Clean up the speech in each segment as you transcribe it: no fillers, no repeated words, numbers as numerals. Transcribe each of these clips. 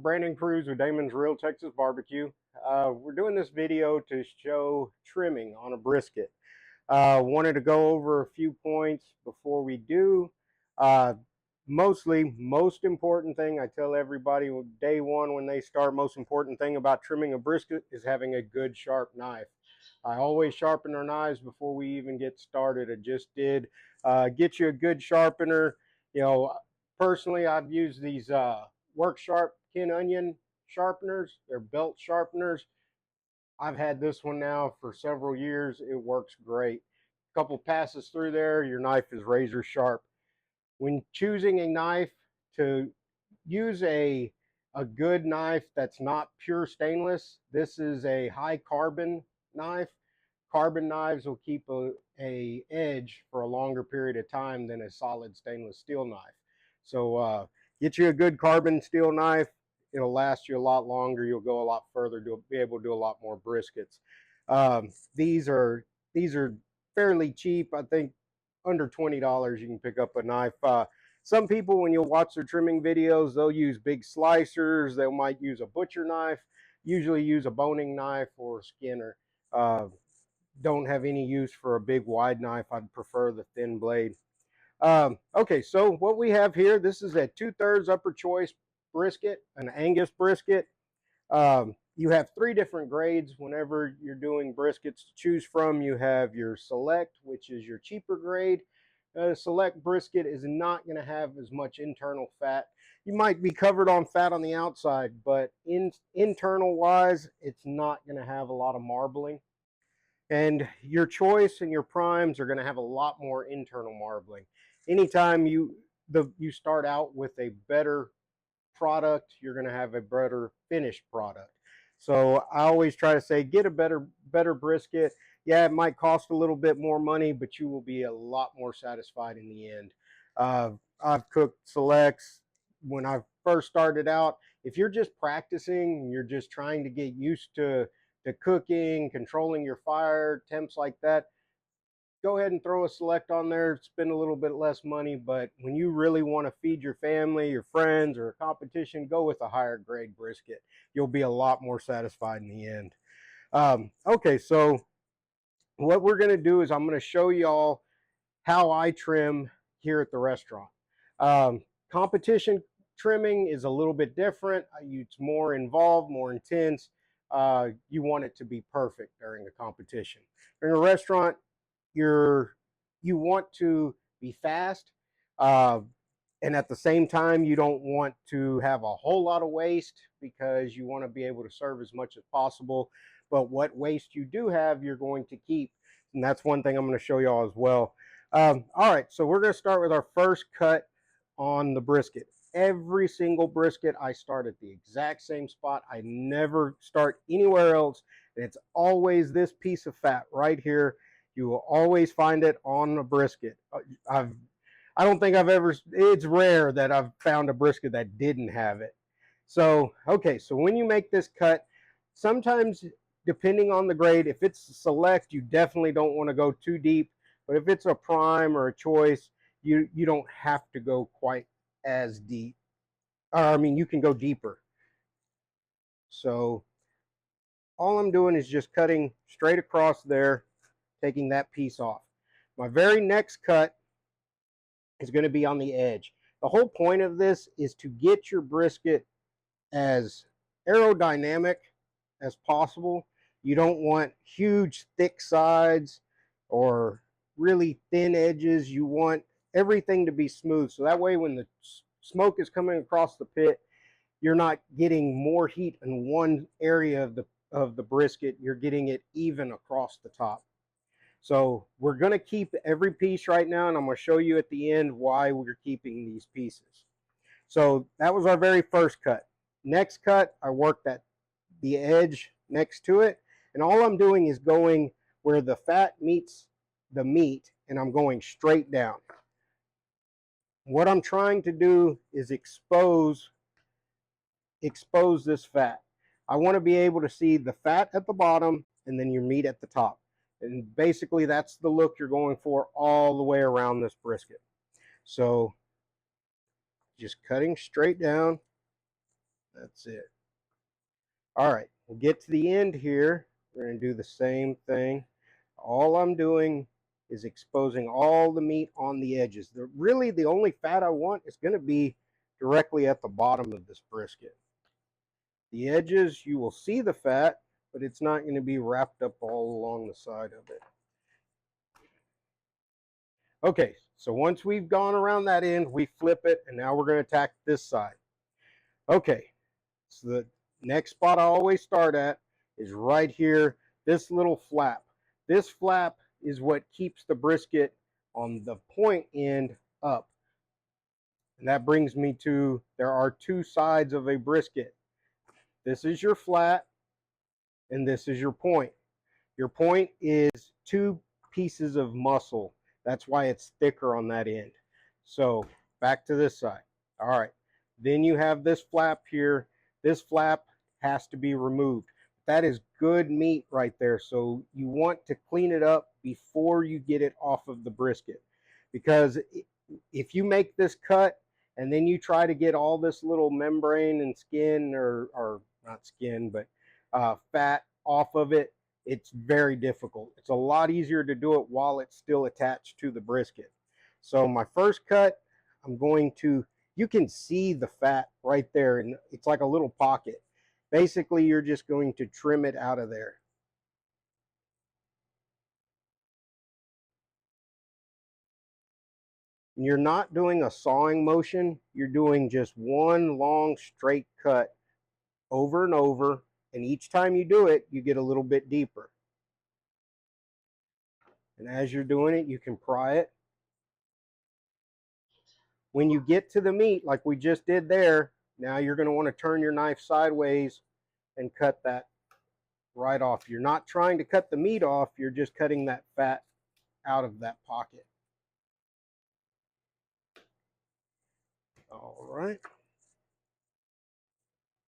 Brandon Cruz with Damon's Real Texas Barbecue. We're doing this video to show trimming on a brisket. Wanted to go over a few points before we do. Most important thing I tell everybody day one when they start, most important thing about trimming a brisket is having a good sharp knife. I always sharpen our knives before we even get started. I just did. Get you a good sharpener. You know, personally, I've used these Work Sharp Kin Onion sharpeners. They're belt sharpeners. I've had this one now for several years. It works great. A couple passes through there, your knife is razor sharp. When choosing a knife, to use a good knife that's not pure stainless, this is a high carbon knife. Carbon knives will keep a edge for a longer period of time than a solid stainless steel knife. So get you a good carbon steel knife. It'll last you a lot longer. You'll go a lot further. You'll be able to do a lot more briskets. These are fairly cheap. I think under $20 you can pick up a knife. Some people, when you'll watch their trimming videos, they'll use big slicers. They might use a butcher knife. Usually use a boning knife or a skinner. Don't have any use for a big wide knife. I'd prefer the thin blade. Okay, so what we have here, this is a 2/3 upper choice brisket, an Angus brisket. You have 3 different grades whenever you're doing briskets to choose from. You have your select, which is your cheaper grade. Select brisket is not going to have as much internal fat. You might be covered on fat on the outside, but internal wise, it's not going to have a lot of marbling. And your choice and your primes are going to have a lot more internal marbling. Anytime you start out with a better product, you're going to have a better finished product. So I always try to say, get a better brisket. Yeah, it might cost a little bit more money, but you will be a lot more satisfied in the end. I've cooked selects when I first started out. If you're just practicing, you're just trying to get used to cooking, controlling your fire, temps like that, go ahead and throw a select on there, spend a little bit less money. But when you really want to feed your family, your friends, or a competition, go with a higher grade brisket. You'll be a lot more satisfied in the end. Okay, so what we're going to do is I'm going to show y'all how I trim here at the restaurant. Competition trimming is a little bit different. It's more involved, more intense. You want it to be perfect during a competition. During a restaurant, you want to be fast, and at the same time, you don't want to have a whole lot of waste, because you want to be able to serve as much as possible. But what waste you do have, you're going to keep. And that's one thing I'm going to show y'all as well. All right, so we're going to start with our first cut on the brisket. Every single brisket, I start at the exact same spot. I never start anywhere else. And it's always this piece of fat right here. You will always find it on a brisket. I don't think I've ever, it's rare that I've found a brisket that didn't have it. So, okay, so when you make this cut, sometimes depending on the grade, if it's select, you definitely don't want to go too deep. But if it's a prime or a choice, you don't have to go quite as deep. I mean, you can go deeper. So all I'm doing is just cutting straight across there, taking that piece off. My very next cut is going to be on the edge. The whole point of this is to get your brisket as aerodynamic as possible. You don't want huge thick sides or really thin edges. You want everything to be smooth, so that way when the smoke is coming across the pit, you're not getting more heat in one area of the brisket. You're getting it even across the top. So we're going to keep every piece right now, and I'm going to show you at the end why we're keeping these pieces. So that was our very first cut. Next cut, I worked at the edge next to it, and all I'm doing is going where the fat meets the meat, and I'm going straight down. What I'm trying to do is expose this fat. I want to be able to see the fat at the bottom and then your meat at the top. And basically that's the look you're going for all the way around this brisket. So just cutting straight down. That's it. All right, we'll get to the end here. We're going to do the same thing. All I'm doing is exposing all the meat on the edges. Really, the only fat I want is going to be directly at the bottom of this brisket. The edges, you will see the fat, but it's not going to be wrapped up all along the side of it. Okay, so once we've gone around that end, we flip it, and now we're going to attack this side. Okay, so the next spot I always start at is right here, this little flap. This flap is what keeps the brisket on the point end up. And that brings me to, there are two sides of a brisket. This is your flat, and this is your point. Your point is two pieces of muscle. That's why it's thicker on that end. So back to this side. All right. Then you have this flap here. This flap has to be removed. That is good meat right there. So you want to clean it up before you get it off of the brisket. Because if you make this cut and then you try to get all this little membrane and skin, or not skin, but fat off of it, it's very difficult. It's a lot easier to do it while it's still attached to the brisket. So my first cut, I'm going to, you can see the fat right there, and it's like a little pocket. Basically, you're just going to trim it out of there. And you're not doing a sawing motion, you're doing just one long straight cut over and over, and each time you do it, you get a little bit deeper. And as you're doing it, you can pry it. When you get to the meat, like we just did there, now you're going to want to turn your knife sideways and cut that right off. You're not trying to cut the meat off, you're just cutting that fat out of that pocket. All right.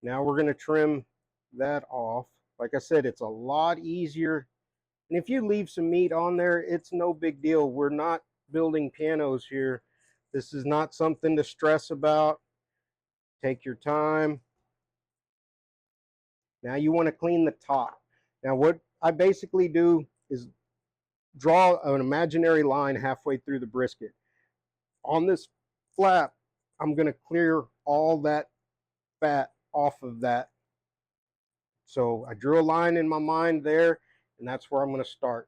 Now we're going to trim that off. Like I said, it's a lot easier. And if you leave some meat on there, it's no big deal. We're not building pianos here. This is not something to stress about. Take your time. Now you want to clean the top. Now what I basically do is draw an imaginary line halfway through the brisket. On this flap, I'm going to clear all that fat off of that. So I drew a line in my mind there, and that's where I'm going to start.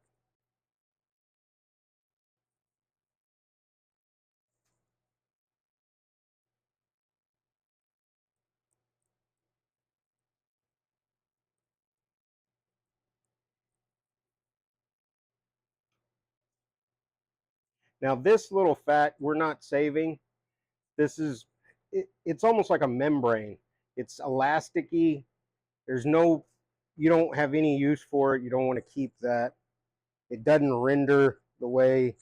Now this little fat we're not saving. This is, it's almost like a membrane. It's elasticy. There's no, you don't have any use for it. You don't want to keep that. It doesn't render the way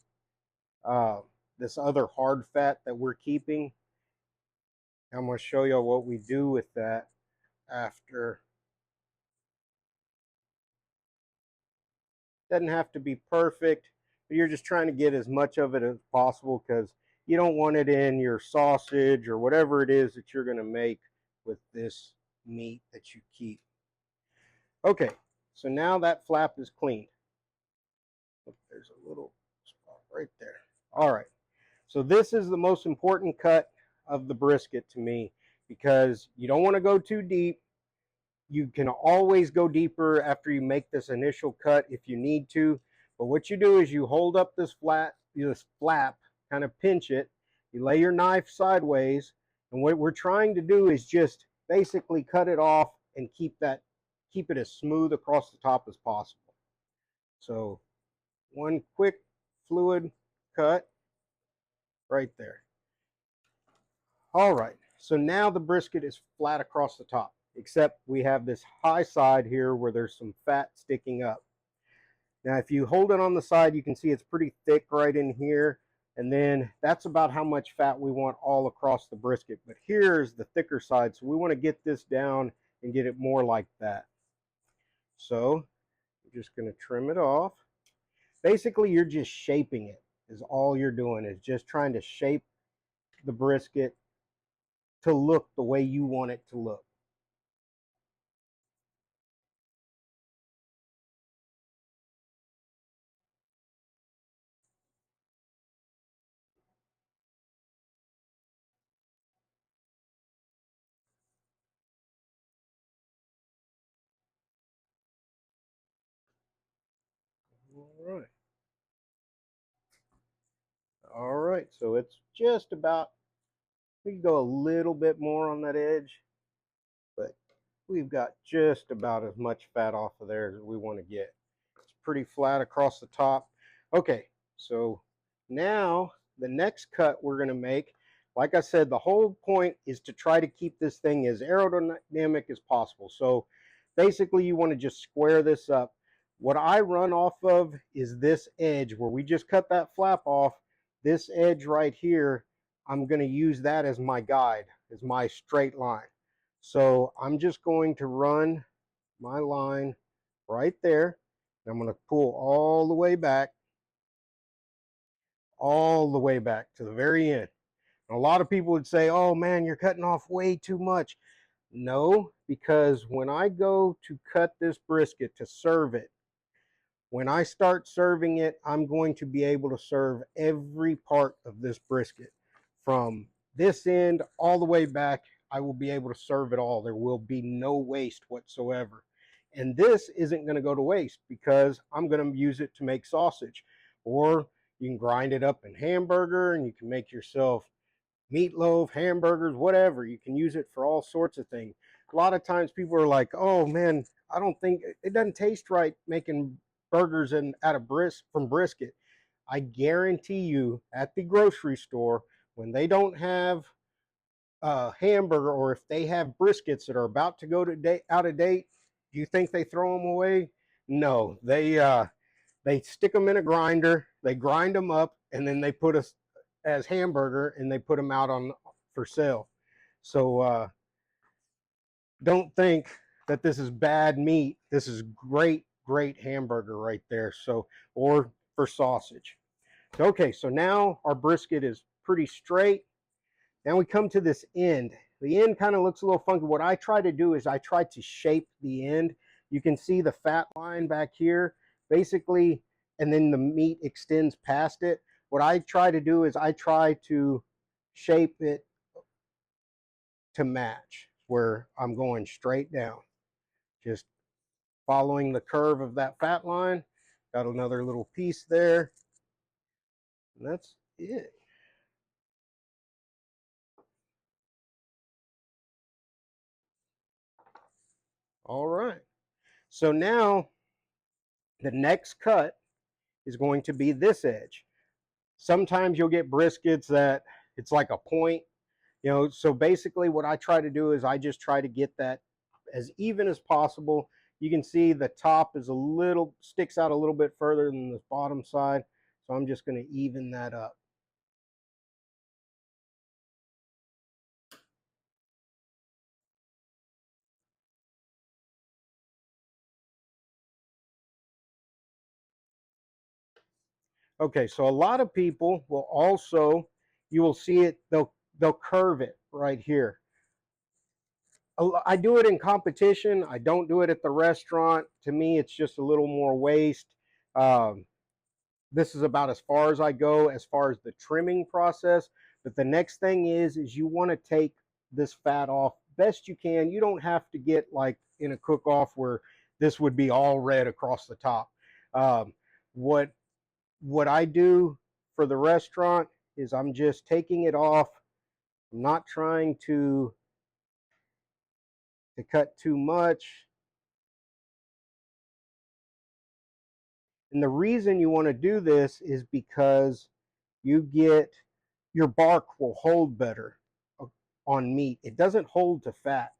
this other hard fat that we're keeping. I'm going to show you what we do with that after. Doesn't have to be perfect, but you're just trying to get as much of it as possible because you don't want it in your sausage or whatever it is that you're going to make with this meat that you keep. Okay, so now that flap is cleaned. There's a little spot right there. All right, so this is the most important cut of the brisket to me because you don't want to go too deep. You can always go deeper after you make this initial cut if you need to. But what you do is you hold up this flap, kind of pinch it. You lay your knife sideways, and what we're trying to do is just basically cut it off and keep it as smooth across the top as possible. So one quick fluid cut right there. All right, so now the brisket is flat across the top, except we have this high side here where there's some fat sticking up. Now, if you hold it on the side, you can see it's pretty thick right in here. And then that's about how much fat we want all across the brisket. But here's the thicker side, so we want to get this down and get it more like that. So I'm just going to trim it off. Basically, you're just shaping it, is all you're doing, is just trying to shape the brisket to look the way you want it to look. All right. All right. So it's just about, we can go a little bit more on that edge, but we've got just about as much fat off of there as we want to get. It's pretty flat across the top. Okay, so now the next cut we're going to make, like I said, the whole point is to try to keep this thing as aerodynamic as possible. So basically you want to just square this up. What I run off of is this edge where we just cut that flap off. This edge right here, I'm going to use that as my guide, as my straight line. So I'm just going to run my line right there. And I'm going to pull all the way back to the very end. And a lot of people would say, oh man, you're cutting off way too much. No, because when I go to cut this brisket to serve it, when I start serving it, I'm going to be able to serve every part of this brisket. From this end all the way back, I will be able to serve it all. There will be no waste whatsoever. And this isn't going to go to waste because I'm going to use it to make sausage. Or you can grind it up in hamburger and you can make yourself meatloaf, hamburgers, whatever. You can use it for all sorts of things. A lot of times people are like, oh man, I don't think it doesn't taste right making burgers and from brisket. I guarantee you at the grocery store, when they don't have a hamburger, or if they have briskets that are about to go out of date, do you think they throw them away? No, they stick them in a grinder, they grind them up, and then they put us as hamburger and they put them out on for sale. So don't think that this is bad meat. This is great hamburger right there. So, or for sausage. Okay, so now our brisket is pretty straight. Now we come to this end. The end kind of looks a little funky. What I try to do is I try to shape the end. You can see the fat line back here, basically, and then the meat extends past it. What I try to do is I try to shape it to match where I'm going straight down. Just following the curve of that fat line. Got another little piece there. And that's it. All right. So now the next cut is going to be this edge. Sometimes you'll get briskets that it's like a point, so basically what I try to do is I just try to get that as even as possible. You can see the top is sticks out a little bit further than the bottom side, so I'm just going to even that up. Okay, so a lot of people will also, you will see it, they'll curve it right here. I do it in competition. I don't do it at the restaurant. To me, it's just a little more waste. Um, this is about as far as I go as far as the trimming process. But the next thing is you want to take this fat off best you can. You don't have to get like in a cook-off where this would be all red across the top. Um, what what I do for the restaurant is I'm just taking it off. I'm not trying to cut too much. And the reason you want to do this is because you get your bark will hold better on meat. It doesn't hold to fat.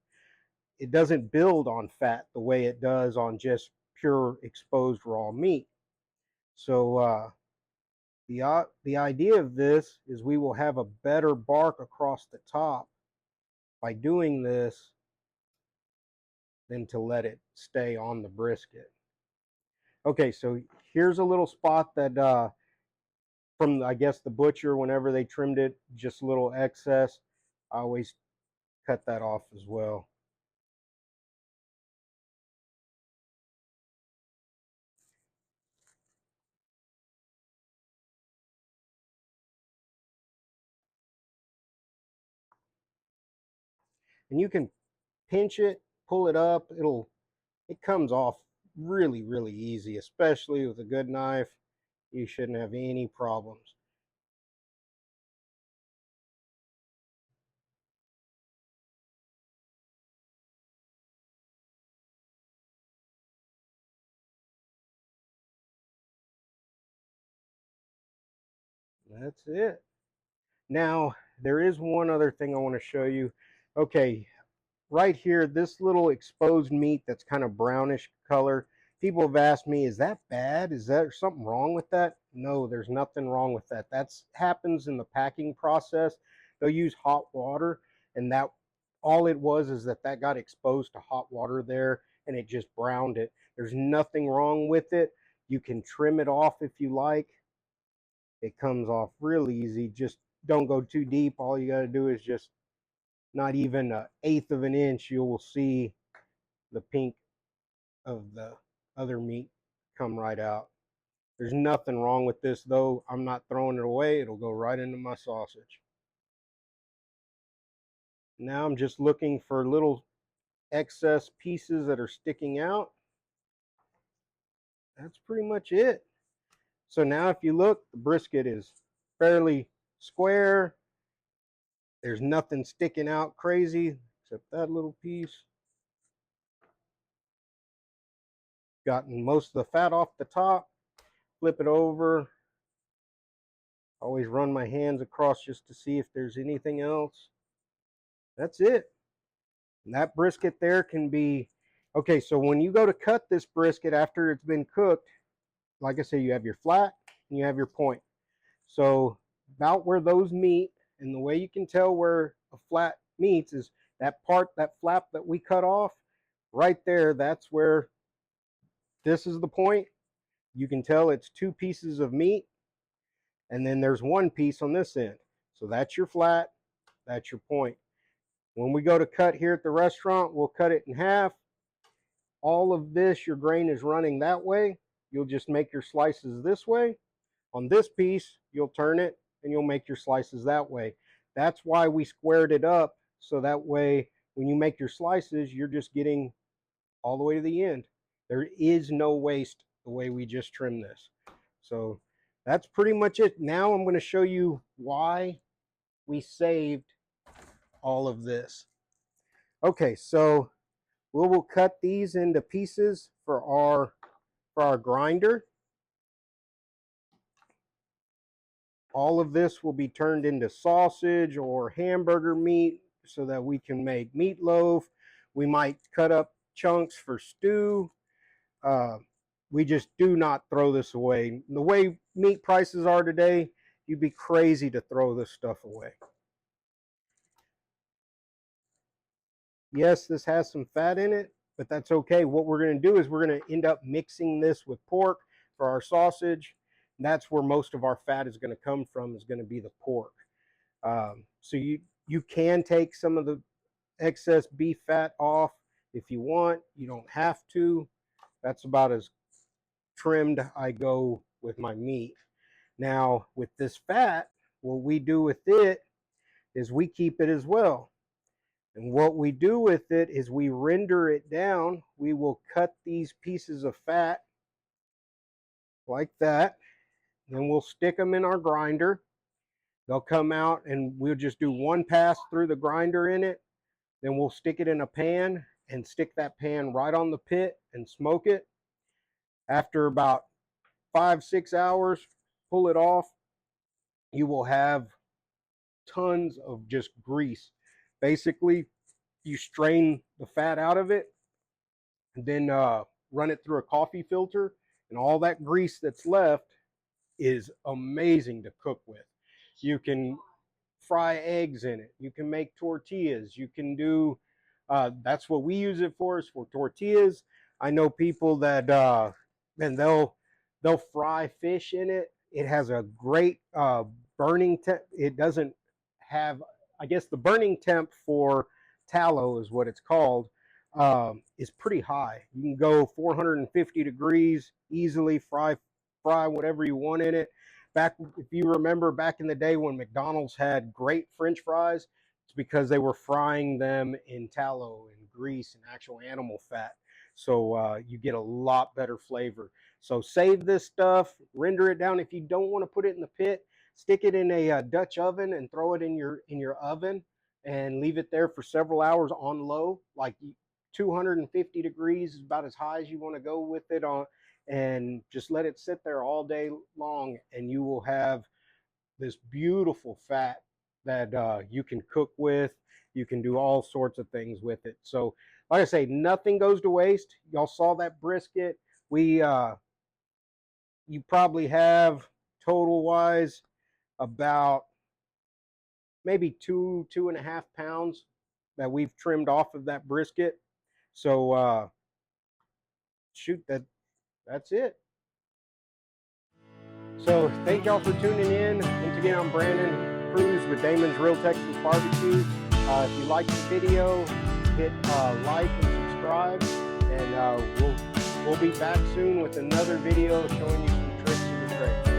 It doesn't build on fat the way it does on just pure exposed raw meat. So the idea of this is we will have a better bark across the top by doing this than to let it stay on the brisket. Okay, so here's a little spot that from, I guess, the butcher, whenever they trimmed it, just a little excess. I always cut that off as well. And you can pinch it, pull it up. It comes off really, really easy, especially with a good knife. You shouldn't have any problems. That's it. Now, there is one other thing I want to show you. Okay, right here, this little exposed meat that's kind of brownish color. People have asked me, is that bad? Is there something wrong with that? No, there's nothing wrong with that. That's happens in the packing process. They'll use hot water, and that all it was is that that got exposed to hot water there, and it just browned it. There's nothing wrong with it. You can trim it off if you like. It comes off real easy. Just don't go too deep. All you got to do is just not even an eighth of an inch. You will see the pink of the other meat come right out. There's nothing wrong with this though. I'm not throwing it away. It'll go right into my sausage. Now I'm just looking for little excess pieces that are sticking out. That's pretty much it. So now if you look, the brisket is fairly square. There's nothing sticking out crazy except that little piece. Gotten most of the fat off the top. Flip it over. Always run my hands across just to see if there's anything else. That's it. And that brisket there can be, okay, so when you go to cut this brisket after it's been cooked, like I say, you have your flat and you have your point. So about where those meet, and the way you can tell where a flat meets is that part, that flap that we cut off, right there, that's where this is the point. You can tell it's two pieces of meat, and then there's one piece on this end. So that's your flat, that's your point. When we go to cut here at the restaurant, we'll cut it in half. All of this, your grain is running that way. You'll just make your slices this way. On this piece, you'll turn it and you'll make your slices that way. That's why we squared it up, so that way when you make your slices, you're just getting all the way to the end. There is no waste the way we just trimmed this. So that's pretty much it. Now I'm going to show you why we saved all of this. Okay, so we will cut these into pieces for our grinder. All of this will be turned into sausage or hamburger meat so that we can make meatloaf. We might cut up chunks for stew. We just do not throw this away. The way meat prices are today, you'd be crazy to throw this stuff away. Yes, this has some fat in it, but that's okay. What we're going to do is we're going to end up mixing this with pork for our sausage. That's where most of our fat is going to come from, is going to be the pork. So you can take some of the excess beef fat off if you want. You don't have to. That's about as trimmed I go with my meat. Now, with this fat, what we do with it is we keep it as well. And what we do with it is we render it down. We will cut these pieces of fat like that. Then we'll stick them in our grinder. They'll come out and we'll just do one pass through the grinder in it. Then we'll stick it in a pan and stick that pan right on the pit and smoke it. After about 5-6 hours, pull it off. You will have tons of just grease. Basically, you strain the fat out of it, and then run it through a coffee filter, and all that grease that's left is amazing to cook with. You can fry eggs in it. You can make tortillas. You can do, that's what we use it for, is for tortillas. I know people that, and they'll fry fish in it. It has a great burning temp. It doesn't have, I guess the burning temp for tallow is what it's called, is pretty high. You can go 450 degrees easily, fry whatever you want in it. Back, if you remember back in the day when McDonald's had great French fries, it's because they were frying them in tallow and grease and actual animal fat. so you get a lot better flavor. So save this stuff, render it down. If you don't want to put it in the pit, stick it in a Dutch oven and throw it in your oven and leave it there for several hours on low, like 250 degrees is about as high as you want to go with it on, and just let it sit there all day long, and you will have this beautiful fat that you can cook with. You can do all sorts of things with it. So like I say, nothing goes to waste. Y'all saw that brisket. You probably have, total wise, about maybe 2.5 pounds that we've trimmed off of that brisket. So shoot, that's it. So thank y'all for tuning in. Once again, I'm Brandon Cruz with Damon's Real Texas Barbecue. If you like the video, hit like and subscribe, and we'll be back soon with another video showing you some tricks of the trade.